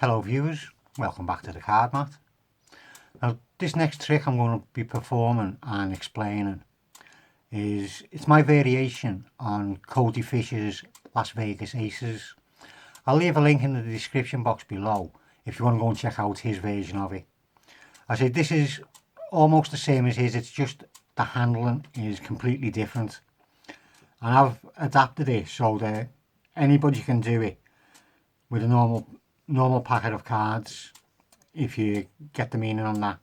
Hello viewers, welcome back to the card mat. Now this next trick I'm going to be performing and explaining it's my variation on Cody Fisher's Las Vegas Aces. I'll leave a link in the description box below if you want to go and check out his version of it. I say this is almost the same as his, it's just the handling is completely different. And I've adapted it so that anybody can do it with a normal packet of cards, if you get the meaning on that.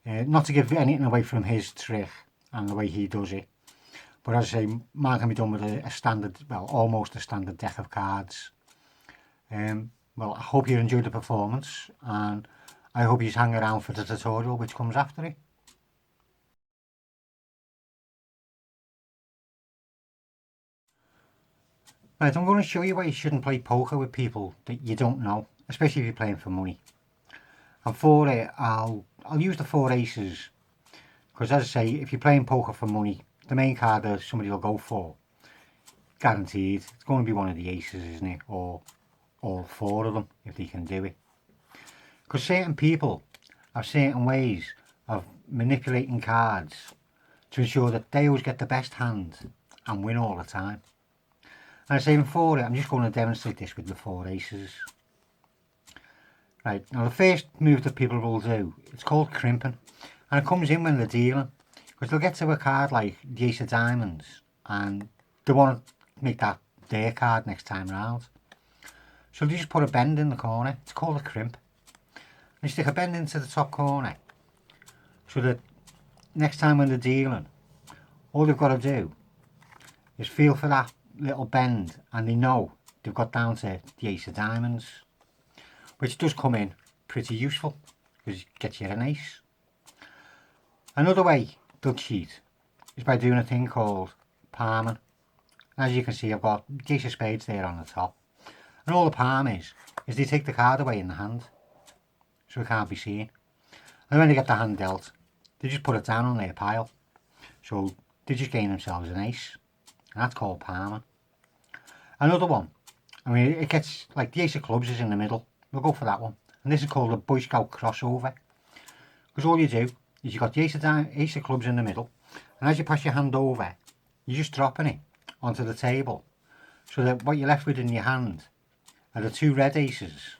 Not to give anything away from his trick and the way he does it, but as I say, mine can be done with a standard, well, almost a standard deck of cards. Well, I hope you enjoyed the performance, and I hope you hang around for the tutorial which comes after it. Right, I'm going to show you why you shouldn't play poker with people that you don't know, especially if you're playing for money. And for it, I'll use the 4 aces, because as I say, if you're playing poker for money, the main card that somebody will go for, guaranteed, it's going to be one of the aces, isn't it? Or all 4 of them, if they can do it. Because certain people have certain ways of manipulating cards to ensure that they always get the best hand and win all the time. And I say for it, I'm just going to demonstrate this with the 4 aces. Right, now the first move that people will do, it's called crimping. And it comes in when they're dealing. Because they'll get to a card like the ace of diamonds and they want to make that their card next time round. So they just put a bend in the corner, it's called a crimp. And you stick a bend into the top corner. So that next time when they're dealing, all they've got to do is feel for that little bend and they know they've got down to the ace of diamonds, which does come in pretty useful because it gets you an ace. Another way they'll cheat is by doing a thing called palming. As you can see, I've got the ace of spades there on the top, and all the palm is they take the card away in the hand so it can't be seen, and when they get the hand dealt they just put it down on their pile, so they just gain themselves an ace. And that's called palming. Another one, I mean, it gets like the ace of clubs is in the middle. We'll go for that one. And this is called a Boy Scout crossover. Because all you do is you've got the ace of clubs in the middle. And as you pass your hand over, you're just dropping it onto the table. So that what you're left with in your hand are the 2 red aces.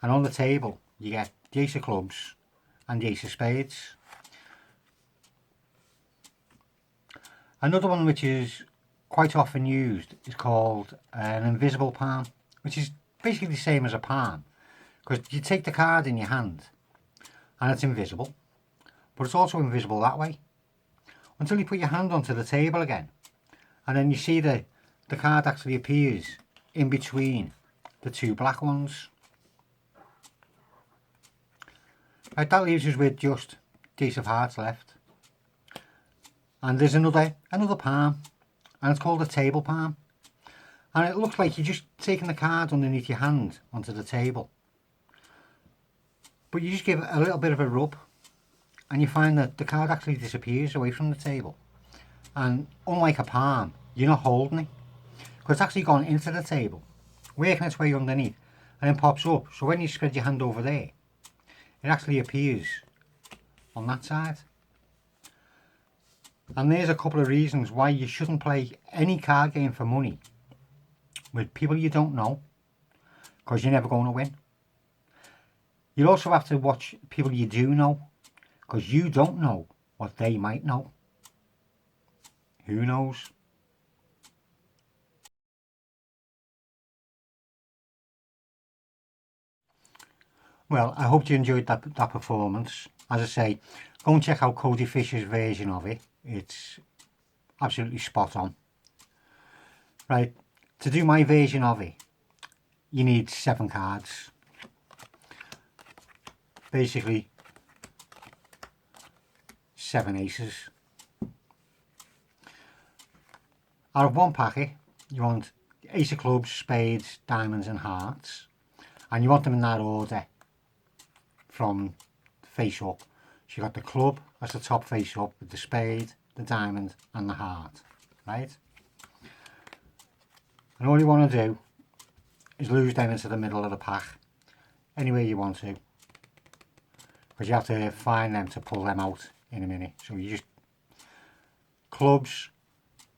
And on the table, you get the ace of clubs and the ace of spades. Another one which is quite often used is called an invisible palm, which is basically the same as a palm, because you take the card in your hand and it's invisible, but it's also invisible that way until you put your hand onto the table again, and then you see the card actually appears in between the 2 black ones. Right, that leaves us with just the ace of hearts left. And there's another palm, and it's called a table palm. And it looks like you're just taking the card underneath your hand onto the table. But you just give it a little bit of a rub, and you find that the card actually disappears away from the table. And unlike a palm, you're not holding it, because it's actually gone into the table, working its way underneath, and then pops up. So when you spread your hand over there, it actually appears on that side. And there's a couple of reasons why you shouldn't play any card game for money with people you don't know, because you're never going to win. You also have to watch people you do know, because you don't know what they might know. Who knows? Well, I hope you enjoyed that performance. As I say, go and check out Cody Fisher's version of it. It's absolutely spot on. Right, to do my version of it, you need 7 cards. Basically, 7 aces. Out of 1 packet, you want ace of clubs, spades, diamonds and hearts. And you want them in that order from face up. So you got the club, that's the top face up, with the spade, the diamond and the heart, right? And all you want to do is lose them into the middle of the pack, anywhere you want to, because you have to find them to pull them out in a minute. So you just clubs,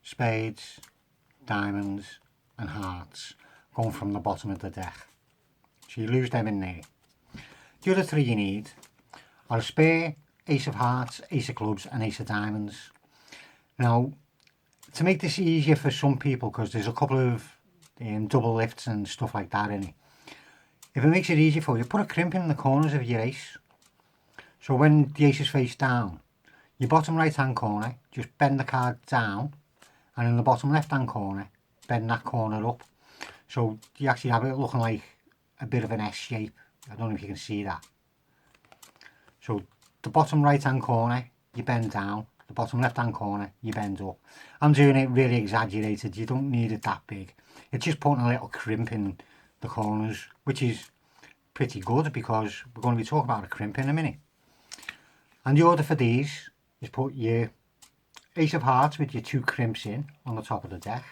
spades, diamonds and hearts going from the bottom of the deck. So you lose them in there. The other three you need are a spare, ace of hearts, ace of clubs and ace of diamonds. Now, to make this easier for some people, because there's a couple of double lifts and stuff like that in it, if it makes it easier for you, put a crimp in the corners of your ace. So when the ace is face down, your bottom right hand corner, just bend the card down, and in the bottom left hand corner, bend that corner up. So you actually have it looking like a bit of an S shape. I don't know if you can see that. So the bottom right hand corner, you bend down. The bottom left hand corner, you bend up. I'm doing it really exaggerated. You don't need it that big. It's just putting a little crimp in the corners, which is pretty good because we're going to be talking about a crimp in a minute. And the order for these is put your ace of hearts with your two crimps in on the top of the deck.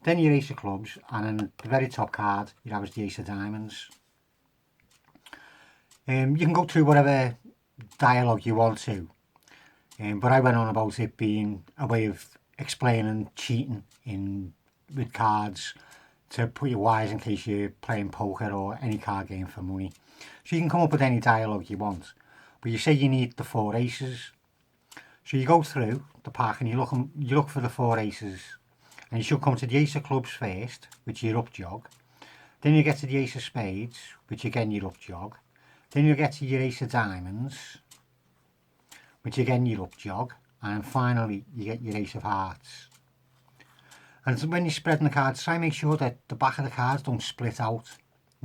Then your ace of clubs, and then the very top card you have is the ace of diamonds. You can go through whatever dialogue you want to, but I went on about it being a way of explaining cheating with cards to put you wise in case you're playing poker or any card game for money. So you can come up with any dialogue you want, but you say you need the 4 aces. So you go through the pack and you look for the 4 aces, and you should come to the ace of clubs first, which you're up jog. Then you get to the ace of spades, which again you're up jog. Then you get to your ace of diamonds, which again you're up jog. And finally you get your ace of hearts. And so when you're spreading the cards, try and make sure that the back of the cards don't split out,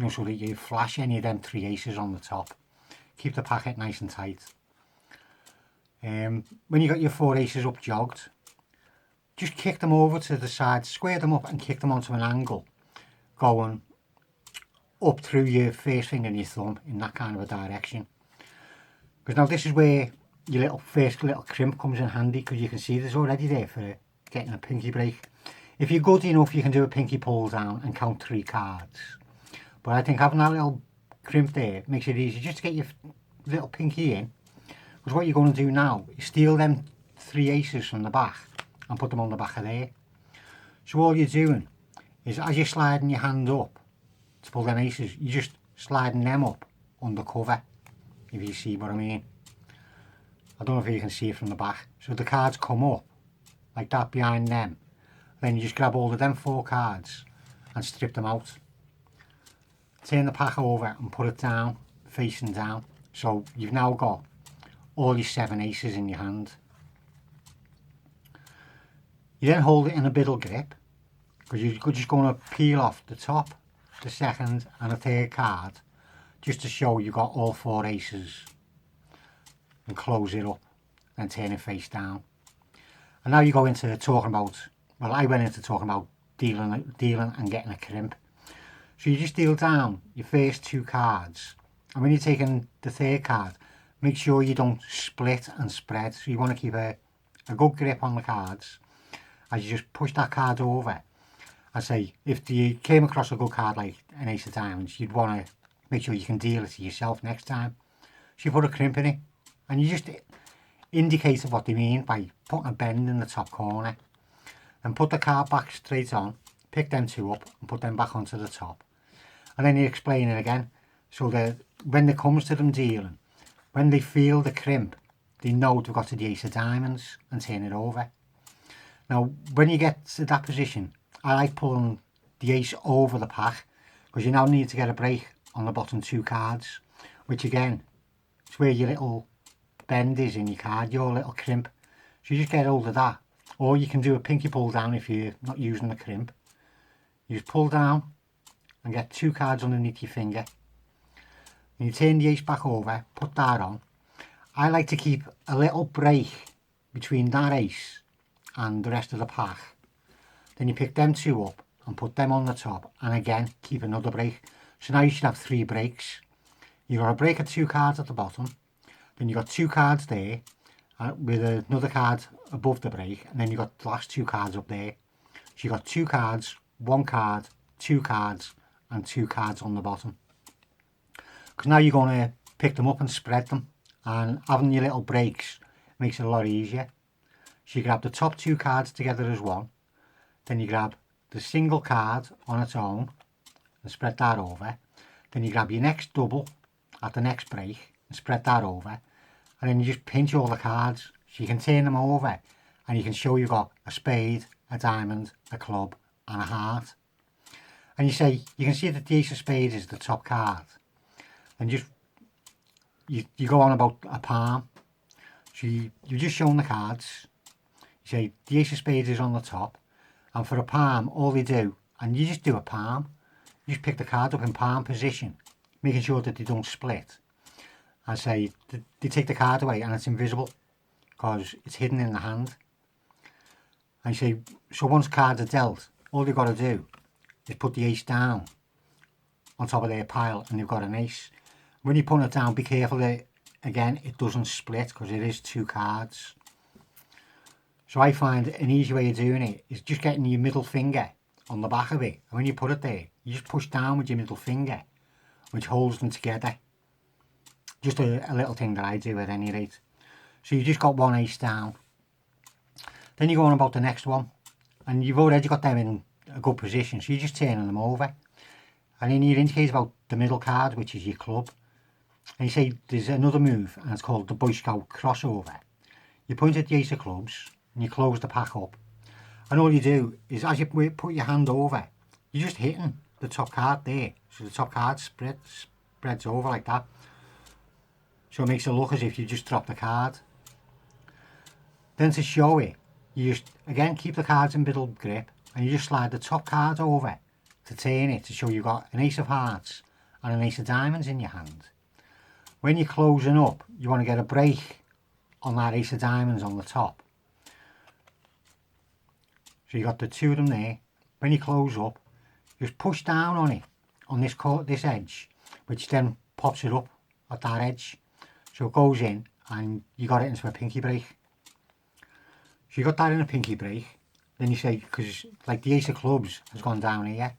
so that you flash any of them 3 aces on the top. Keep the packet nice and tight. When you got your 4 aces up jogged, just kick them over to the side, square them up and kick them onto an angle, going up through your first finger and your thumb in that kind of a direction. Because now this is where your first little crimp comes in handy, because you can see there's already there for getting a pinky break. If you're good enough, you can do a pinky pull down and count 3 cards. But I think having that little crimp there makes it easy just to get your little pinky in. Because what you're going to do now is steal them 3 aces from the back and put them on the back of there. So all you're doing is, as you're sliding your hand up to pull them aces, you're just sliding them up under cover, if you see what I mean. I don't know if you can see it from the back. So the cards come up like that behind them. Then you just grab hold of them 4 cards and strip them out. Turn the pack over and put it down, facing down. So you've now got all your 7 aces in your hand. You then hold it in a middle grip, because you're just going to peel off the top, the second and the third card, just to show you got all 4 aces, and close it up and turn it face down. And now you go into talking about, well, I went into talking about dealing and getting a crimp. So you just deal down your first 2 cards, and when you're taking the third card, make sure you don't split and spread. So you want to keep a good grip on the cards as you just push that card over. I say, if you came across a good card like an ace of diamonds, you'd want to make sure you can deal it to yourself next time. So you put a crimp in it, and you just indicate what they mean by putting a bend in the top corner. And put the card back straight on, pick them 2 up and put them back onto the top. And then you explain it again, so that when it comes to them dealing, when they feel the crimp, they know they've got to the ace of diamonds and turn it over. Now, when you get to that position, I like pulling the ace over the pack, because you now need to get a break on the bottom 2 cards, which again, it's where your little bend is in your card, your little crimp. So you just get hold of that. Or you can do a pinky pull down if you're not using the crimp. You just pull down and get 2 cards underneath your finger. And you turn the ace back over, put that on. I like to keep a little break between that ace and the rest of the pack. Then you pick them 2 up and put them on the top, and again keep another break. So now you should have 3 breaks. You've got a break of 2 cards at the bottom, then you've got 2 cards there with another card above the break, and then you've got the last 2 cards up there. So you've got 2 cards, 1 card, 2 cards and 2 cards on the bottom. Because now you're going to pick them up and spread them, and having your little breaks makes it a lot easier. So you grab the top 2 cards together as one, then you grab the single card on its own and spread that over, then you grab your next double at the next break and spread that over, and then you just pinch all the cards so you can turn them over and you can show you've got a spade, a diamond, a club and a heart. And you can see that the ace of spades is the top card, and you go on about a palm. So you've just shown the cards, you say the ace of spades is on the top, and for a palm all they do, and you just do a palm, you just pick the cards up in palm position, making sure that they don't split, and say they take the card away and it's invisible because it's hidden in the hand. And you say, so once cards are dealt, all they've got to do is put the ace down on top of their pile and they've got an ace. When you put it down, be careful that, again, it doesn't split because it is 2 cards. So I find an easy way of doing it is just getting your middle finger on the back of it, and when you put it there, you just push down with your middle finger, which holds them together. Just a little thing that I do at any rate. So you just got 1 ace down. Then you go on about the next one, and you've already got them in a good position, so you're just turning them over. And then you indicate about the middle card, which is your club. And you say there's another move, and it's called the Boy Scout crossover. You point at the ace of clubs, and you close the pack up. And all you do is, as you put your hand over, you're just hitting the top card there. So the top card spreads over like that. So it makes it look as if you just dropped the card. Then to show it, you just, again, keep the cards in middle grip, and you just slide the top card over to turn it to show you've got an ace of hearts and an ace of diamonds in your hand. When you're closing up, you want to get a break on that ace of diamonds on the top. So you got the 2 of them there. When you close up, just push down on it, on this edge, which then pops it up at that edge. So it goes in and you got it into a pinky break. So you got that in a pinky break. Then you say, because like the ace of clubs has gone down here,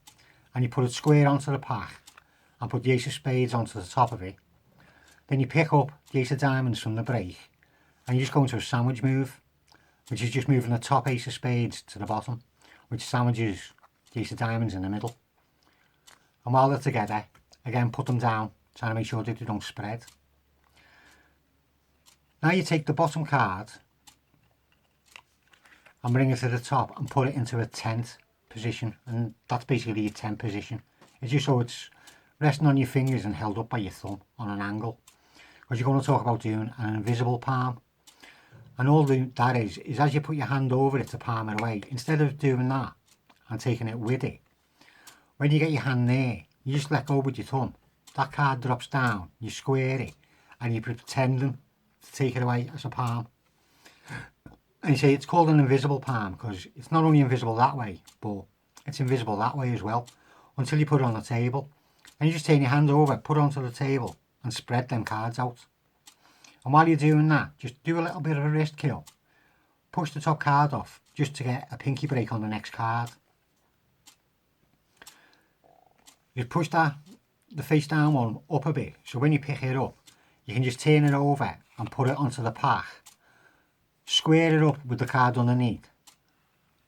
and you put it square onto the pack and put the ace of spades onto the top of it. Then you pick up the ace of diamonds from the break and you just go into a sandwich move, which is just moving the top ace of spades to the bottom, which sandwiches the ace of diamonds in the middle. And while they're together, again put them down, trying to make sure that they don't spread. Now you take the bottom card and bring it to the top and put it into a 10th position, and that's basically your 10th position. It's just so it's resting on your fingers and held up by your thumb on an angle, because you're going to talk about doing an invisible palm. And all that is as you put your hand over it to palm it away, instead of doing that and taking it with it, when you get your hand there, you just let go with your thumb. That card drops down, you square it, and you're pretending to take it away as a palm. And you say it's called an invisible palm because it's not only invisible that way, but it's invisible that way as well, until you put it on the table. And you just turn your hand over, put it onto the table and spread them cards out. And while you're doing that, just do a little bit of a wrist kill. Push the top card off just to get a pinky break on the next card. You push the face down one up a bit, so when you pick it up, you can just turn it over and put it onto the pack. Square it up with the card underneath,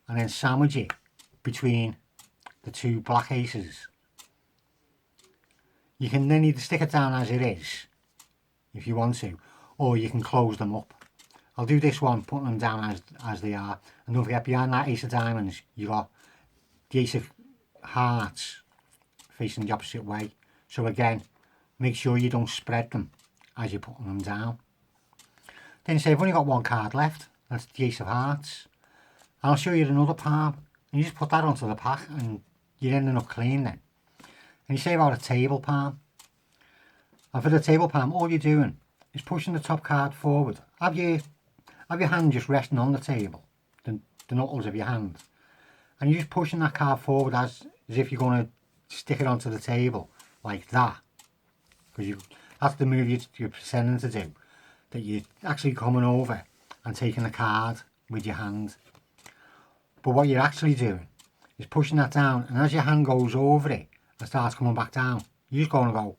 and then sandwich it between the 2 black aces. You can then either stick it down as it is, if you want to, or you can close them up. I'll do this one, putting them down as they are. And don't forget, behind that ace of diamonds, you got the ace of hearts facing the opposite way. So again, make sure you don't spread them as you're putting them down. Then you say, I've only got 1 card left, that's the ace of hearts. And I'll show you another palm, and you just put that onto the pack and you're ending up clean then. And you say about a table palm. And for the table palm, all you're doing is pushing the top card forward. Have your hand just resting on the table, the knuckles of your hand. And you're just pushing that card forward as if you're going to stick it onto the table, like that. Because that's the move you're pretending to do. That you're actually coming over and taking the card with your hand. But what you're actually doing is pushing that down, and as your hand goes over it and starts coming back down, you're just going to go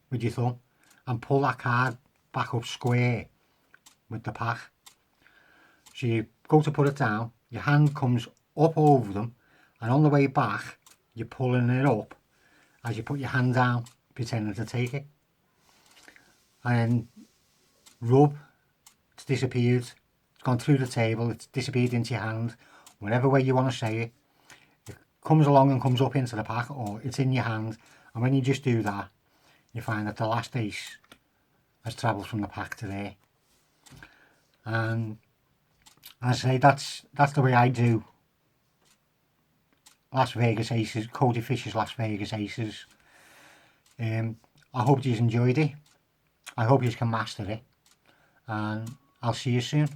with your thumb and pull that card back up square with the pack. So you go to put it down, your hand comes up over them, and on the way back you're pulling it up as you put your hand down, pretending to take it. And rub, it's disappeared, it's gone through the table, it's disappeared into your hand, whatever way you want to say it. It comes along and comes up into the pack, or it's in your hand, and when you just do that, you find that the last ace has travelled from the pack to there. And as I say, that's the way I do Las Vegas Aces, Cody Fisher's Las Vegas Aces. I hope you enjoyed it. I hope you can master it, and I'll see you soon.